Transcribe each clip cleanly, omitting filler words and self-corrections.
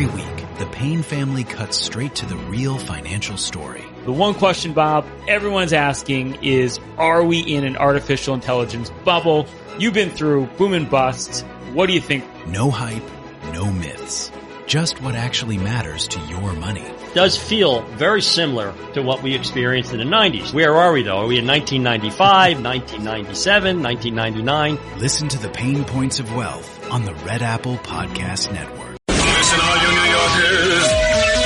Every week, the Payne family cuts straight to the real financial story. The one question, Bob, everyone's asking is, are we in an artificial intelligence bubble? You've been through boom and bust. What do you think? No hype, no myths. Just what actually matters to your money. Does feel very similar to what we experienced in the 90s. Where are we, though? Are we in 1995, 1997, 1999? Listen to the Pain Points of Wealth on the Red Apple Podcast Network. Listen, all you New Yorkers.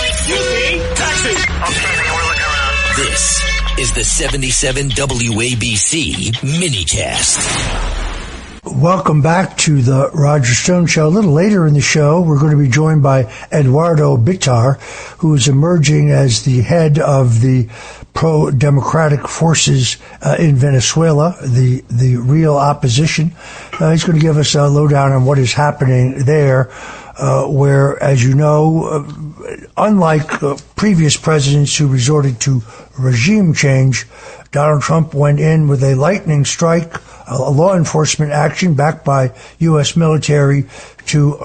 Excuse me, taxi. Okay, we're looking around. This is the 77 WABC minicast. Welcome back to the Roger Stone Show. A little later in the show, we're going to be joined by Eduardo Bitar, who is emerging as the head of the pro-democratic forces in Venezuela, the real opposition. He's going to give us a lowdown on what is happening there, where, as you know, unlike previous presidents who resorted to regime change, Donald Trump went in with a lightning strike, a law enforcement action backed by U.S. military to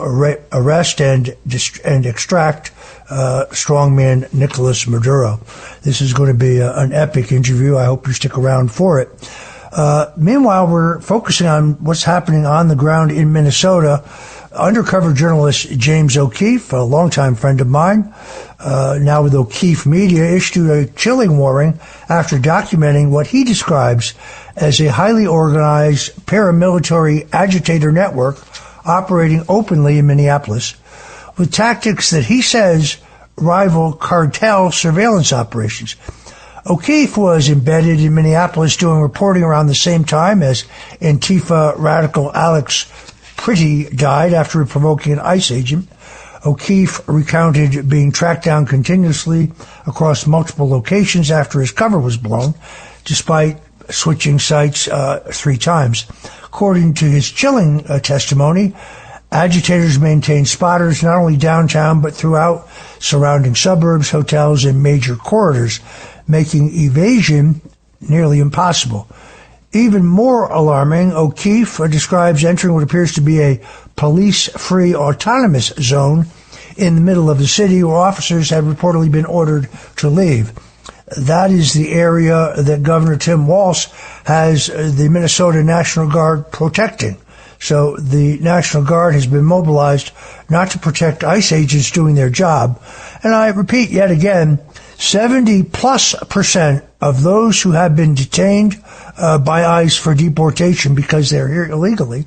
arrest and extract strongman Nicolas Maduro. This is going to be an epic interview. I hope you stick around for it. Meanwhile, we're focusing on what's happening on the ground in Minnesota. Undercover journalist James O'Keefe, a longtime friend of mine, now with O'Keefe Media, issued a chilling warning after documenting what he describes as a highly organized paramilitary agitator network operating openly in Minneapolis with tactics that he says rival cartel surveillance operations. O'Keefe was embedded in Minneapolis doing reporting around the same time as Antifa radical Alex Pretty died after provoking an ICE agent. O'Keefe recounted being tracked down continuously across multiple locations after his cover was blown, despite switching sites 3 times. According to his chilling testimony, agitators maintained spotters not only downtown but throughout surrounding suburbs, hotels, and major corridors, making evasion nearly impossible. Even more alarming, O'Keefe describes entering what appears to be a police-free autonomous zone in the middle of the city where officers had reportedly been ordered to leave. That is the area that Governor Tim Walz has the Minnesota National Guard protecting. So the National Guard has been mobilized not to protect ICE agents doing their job. And I repeat yet again, 70+% of those who have been detained by ICE for deportation because they're here illegally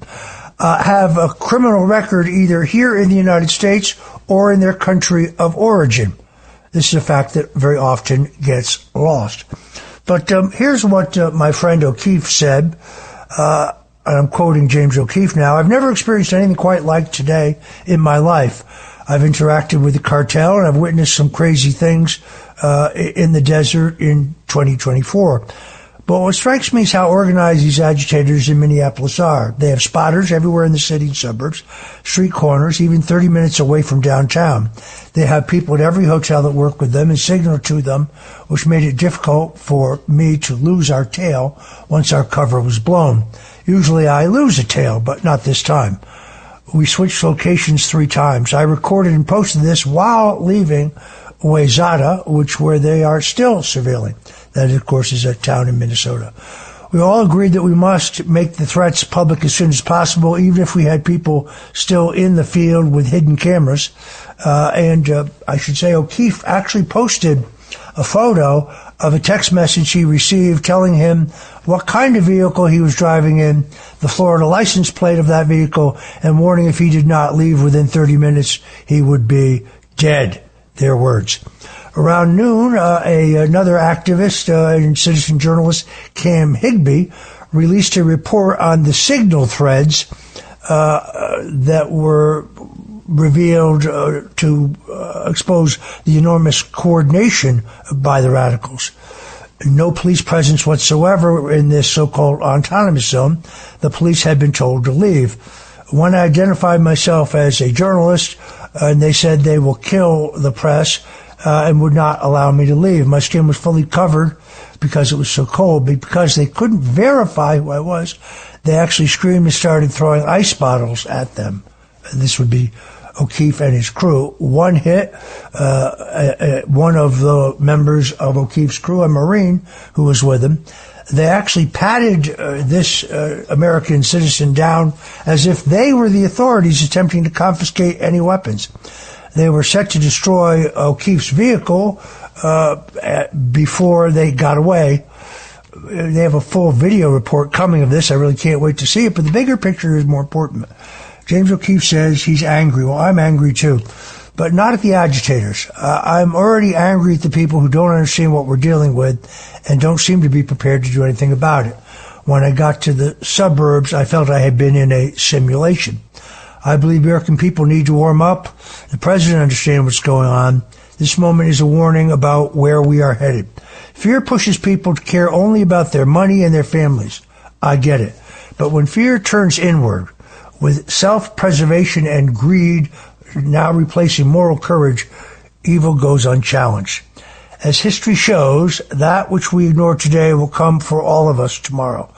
have a criminal record either here in the United States or in their country of origin. This is a fact that very often gets lost. But here's what my friend O'Keefe said, and I'm quoting James O'Keefe now. "I've never experienced anything quite like today in my life. I've interacted with the cartel and I've witnessed some crazy things in the desert in 2024. But what strikes me is how organized these agitators in Minneapolis are. They have spotters everywhere in the city and suburbs, street corners, even 30 minutes away from downtown. They have people at every hotel that work with them and signal to them, which made it difficult for me to lose our tail once our cover was blown. Usually I lose a tail, but not this time. We switched locations 3 times. I recorded and posted this while leaving Wayzata, where they are still surveilling. That, of course, is a town in Minnesota. We all agreed that we must make the threats public as soon as possible, even if we had people still in the field with hidden cameras. I should say O'Keefe actually posted a photo of a text message he received telling him what kind of vehicle he was driving in, the Florida license plate of that vehicle, and warning if he did not leave within 30 minutes, he would be dead. Their words. Around noon, another activist and citizen journalist, Cam Higbee, released a report on the signal threads that were revealed to expose the enormous coordination by the radicals. No police presence whatsoever in this so-called autonomous zone. The police had been told to leave. When I identified myself as a journalist, and they said they will kill the press and would not allow me to leave. My skin was fully covered because it was so cold. Because they couldn't verify who I was, they actually screamed and started throwing ice bottles at them. This would be O'Keefe and his crew. One hit one of the members of O'Keefe's crew, a Marine who was with him. They actually patted this American citizen down as if they were the authorities attempting to confiscate any weapons. They were set to destroy O'Keefe's vehicle before they got away. They have a full video report coming of this. I really can't wait to see it, but the bigger picture is more important. James O'Keefe says he's angry. Well, I'm angry too, but not at the agitators. I'm already angry at the people who don't understand what we're dealing with and don't seem to be prepared to do anything about it. When I got to the suburbs, I felt I had been in a simulation. I believe American people need to warm up. The president understands what's going on. This moment is a warning about where we are headed. Fear pushes people to care only about their money and their families. I get it. But when fear turns inward, with self-preservation and greed now replacing moral courage, evil goes unchallenged. As history shows, that which we ignore today will come for all of us tomorrow.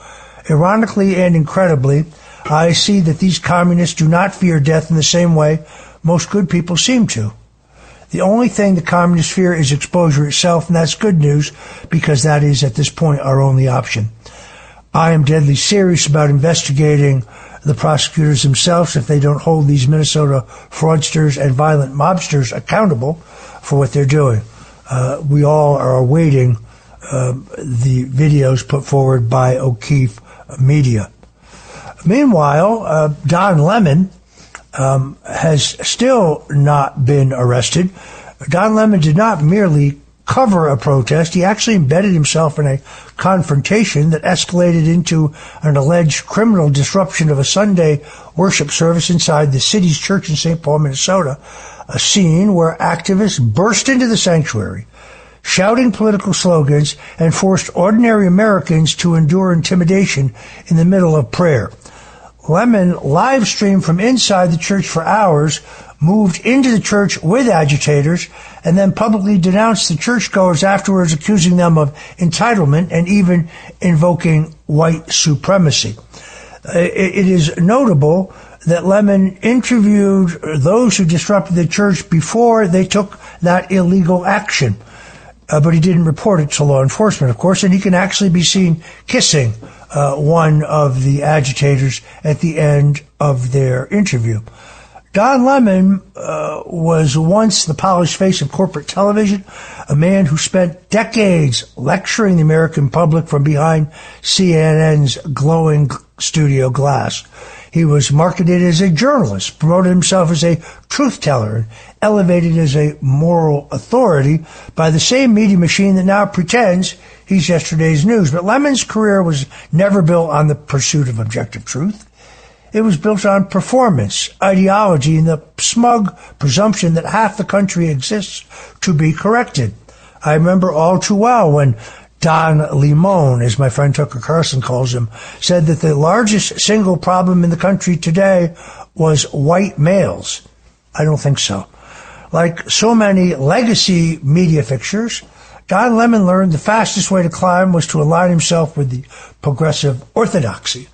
Ironically and incredibly, I see that these communists do not fear death in the same way most good people seem to. The only thing the communists fear is exposure itself, and that's good news because that is, at this point, our only option. I am deadly serious about investigating the prosecutors themselves if they don't hold these Minnesota fraudsters and violent mobsters accountable for what they're doing. We all are awaiting the videos put forward by O'Keefe Media. Meanwhile, Don Lemon has still not been arrested. Don Lemon did not merely cover a protest. He actually embedded himself in a confrontation that escalated into an alleged criminal disruption of a Sunday worship service inside the city's church in St. Paul, Minnesota, a scene where activists burst into the sanctuary, shouting political slogans, and forced ordinary Americans to endure intimidation in the middle of prayer. Lemon live streamed from inside the church for hours, moved into the church with agitators, and then publicly denounced the churchgoers afterwards, accusing them of entitlement and even invoking white supremacy. It is notable that Lemon interviewed those who disrupted the church before they took that illegal action. But he didn't report it to law enforcement, of course, and he can actually be seen kissing one of the agitators at the end of their interview. Don Lemon was once the polished face of corporate television, a man who spent decades lecturing the American public from behind CNN's glowing studio glass. He was marketed as a journalist, promoted himself as a truth teller, and elevated as a moral authority by the same media machine that now pretends he's yesterday's news. But Lemon's career was never built on the pursuit of objective truth. It was built on performance, ideology, and the smug presumption that half the country exists to be corrected. I remember all too well when Don Lemon, as my friend Tucker Carlson calls him, said that the largest single problem in the country today was white males. I don't think so. Like so many legacy media fixtures, Don Lemon learned the fastest way to climb was to align himself with the progressive orthodoxy.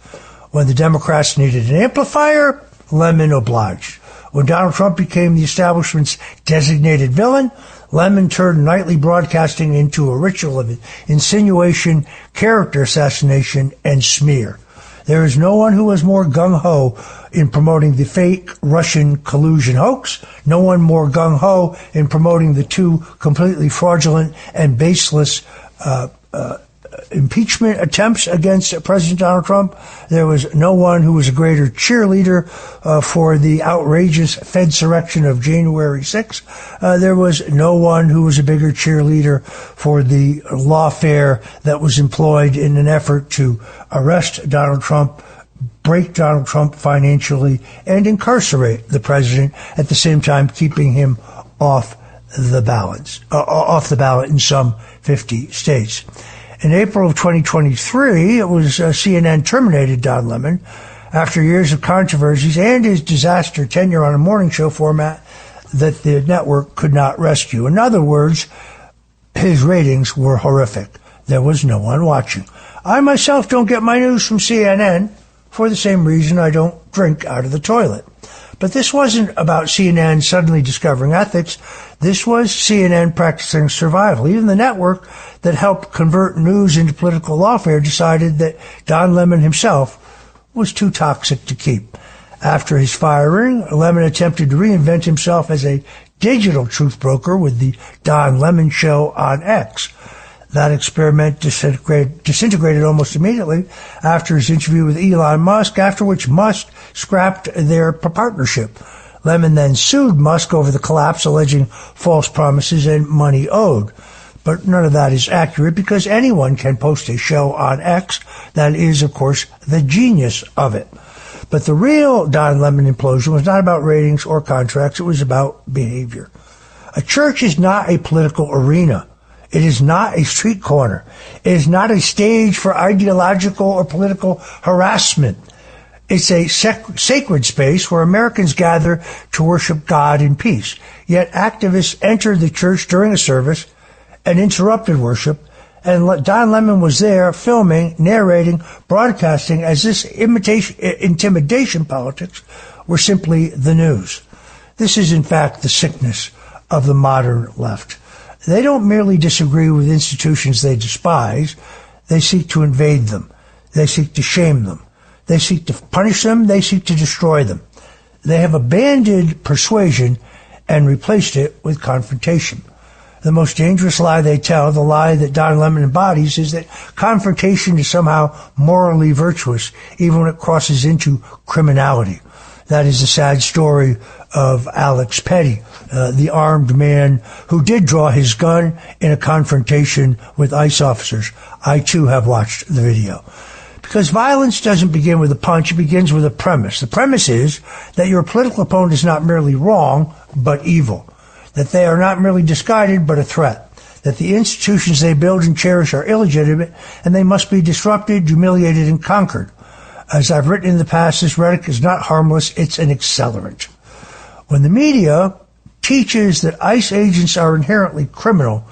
When the Democrats needed an amplifier, Lemon obliged. When Donald Trump became the establishment's designated villain, Lemon turned nightly broadcasting into a ritual of insinuation, character assassination, and smear. There is no one who was more gung-ho in promoting the fake Russian collusion hoax, no one more gung-ho in promoting the two completely fraudulent and baseless impeachment attempts against President Donald Trump. There was no one who was a greater cheerleader for the outrageous Fedsurrection of January 6th. There was no one who was a bigger cheerleader for the lawfare that was employed in an effort to arrest Donald Trump, break Donald Trump financially, and incarcerate the president, at the same time keeping him off the ballot in some 50 states. In April of 2023, it was CNN terminated Don Lemon after years of controversies and his disaster tenure on a morning show format that the network could not rescue. In other words, his ratings were horrific. There was no one watching. I myself don't get my news from CNN for the same reason I don't drink out of the toilet. But this wasn't about CNN suddenly discovering ethics. This was CNN practicing survival. Even the network that helped convert news into political lawfare decided that Don Lemon himself was too toxic to keep. After his firing, Lemon attempted to reinvent himself as a digital truth broker with the Don Lemon Show on X. That experiment disintegrated almost immediately after his interview with Elon Musk, after which Musk scrapped their partnership. Lemon then sued Musk over the collapse, alleging false promises and money owed. But none of that is accurate because anyone can post a show on X. That is, of course, the genius of it. But the real Don Lemon implosion was not about ratings or contracts. It was about behavior. A church is not a political arena. It is not a street corner. It is not a stage for ideological or political harassment. It's a sacred space where Americans gather to worship God in peace. Yet activists entered the church during a service and interrupted worship, and Don Lemon was there filming, narrating, broadcasting as this intimidation politics were simply the news. This is, in fact, the sickness of the modern left. They don't merely disagree with institutions they despise. They seek to invade them. They seek to shame them. They seek to punish them. They seek to destroy them. They have abandoned persuasion and replaced it with confrontation. The most dangerous lie they tell, the lie that Don Lemon embodies, is that confrontation is somehow morally virtuous, even when it crosses into criminality. That is the sad story of Alex Petty, the armed man who did draw his gun in a confrontation with ICE officers. I, too, have watched the video. Because violence doesn't begin with a punch, it begins with a premise. The premise is that your political opponent is not merely wrong, but evil. That they are not merely disguised, but a threat. That the institutions they build and cherish are illegitimate, and they must be disrupted, humiliated, and conquered. As I've written in the past, this rhetoric is not harmless, it's an accelerant. When the media teaches that ICE agents are inherently criminal,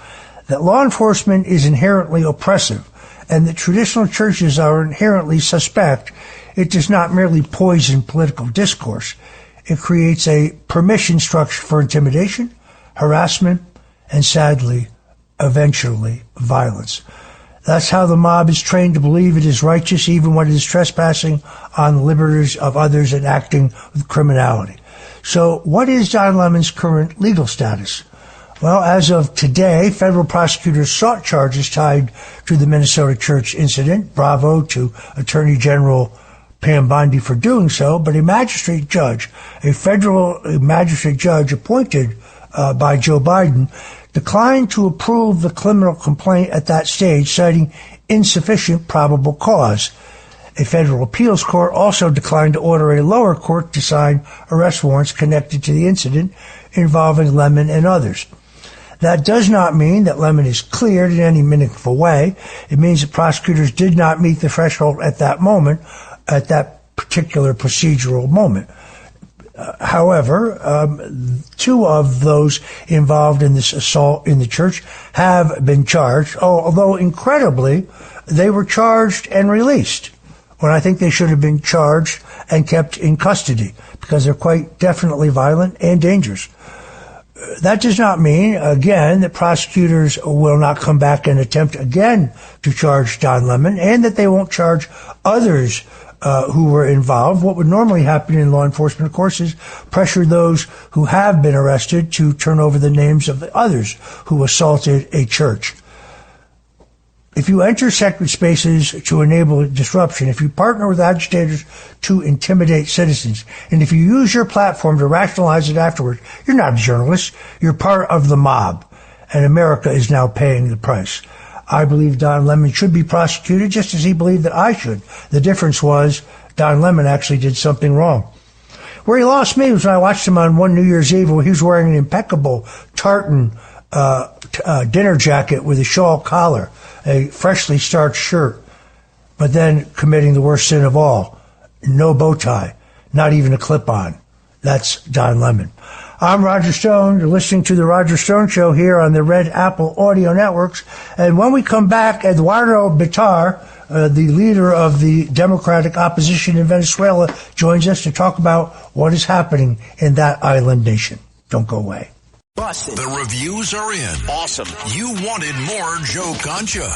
that law enforcement is inherently oppressive, and that traditional churches are inherently suspect, it does not merely poison political discourse. It creates a permission structure for intimidation, harassment, and sadly, eventually, violence. That's how the mob is trained to believe it is righteous even when it is trespassing on the liberties of others and acting with criminality. So what is Don Lemon's current legal status? Well, as of today, federal prosecutors sought charges tied to the Minnesota church incident. Bravo to Attorney General Pam Bondi for doing so, but a federal magistrate judge appointed by Joe Biden declined to approve the criminal complaint at that stage, citing insufficient probable cause. A federal appeals court also declined to order a lower court to sign arrest warrants connected to the incident involving Lemon and others. That does not mean that Lemon is cleared in any meaningful way. It means that prosecutors did not meet the threshold at that moment, at that particular procedural moment. However, two of those involved in this assault in the church have been charged, although incredibly, they were charged and released, when I think they should have been charged and kept in custody, because they're quite definitely violent and dangerous. That does not mean, again, that prosecutors will not come back and attempt again to charge Don Lemon, and that they won't charge others who were involved. What would normally happen in law enforcement, of course, is pressure those who have been arrested to turn over the names of the others who assaulted a church. If you enter sacred spaces to enable disruption, if you partner with agitators to intimidate citizens, and if you use your platform to rationalize it afterward, you're not a journalist. You're part of the mob, and America is now paying the price. I believe Don Lemon should be prosecuted just as he believed that I should. The difference was Don Lemon actually did something wrong. Where he lost me was when I watched him on one New Year's Eve where he was wearing an impeccable tartan dinner jacket with a shawl collar, a freshly starched shirt, but then committing the worst sin of all, no bow tie, not even a clip-on. That's Don Lemon. I'm Roger Stone. You're listening to The Roger Stone Show here on the Red Apple Audio Networks. And when we come back, Eduardo Bitar the leader of the Democratic opposition in Venezuela, joins us to talk about what is happening in that island nation. Don't go away. Busted. The reviews are in. Awesome. You wanted more Joe Concha.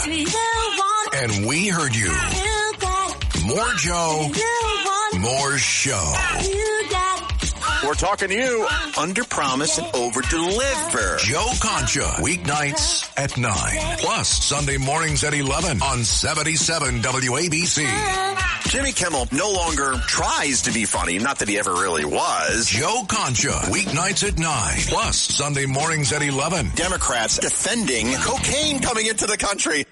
And we heard you. More Joe. More show. We're talking to you. Under promise and over deliver. Joe Concha. Weeknights at 9. Plus Sunday mornings at 11 on 77 WABC. Jimmy Kimmel no longer tries to be funny. Not that he ever really was. Joe Concha. Weeknights at 9. Plus Sunday mornings at 11. Democrats defending cocaine coming into the country.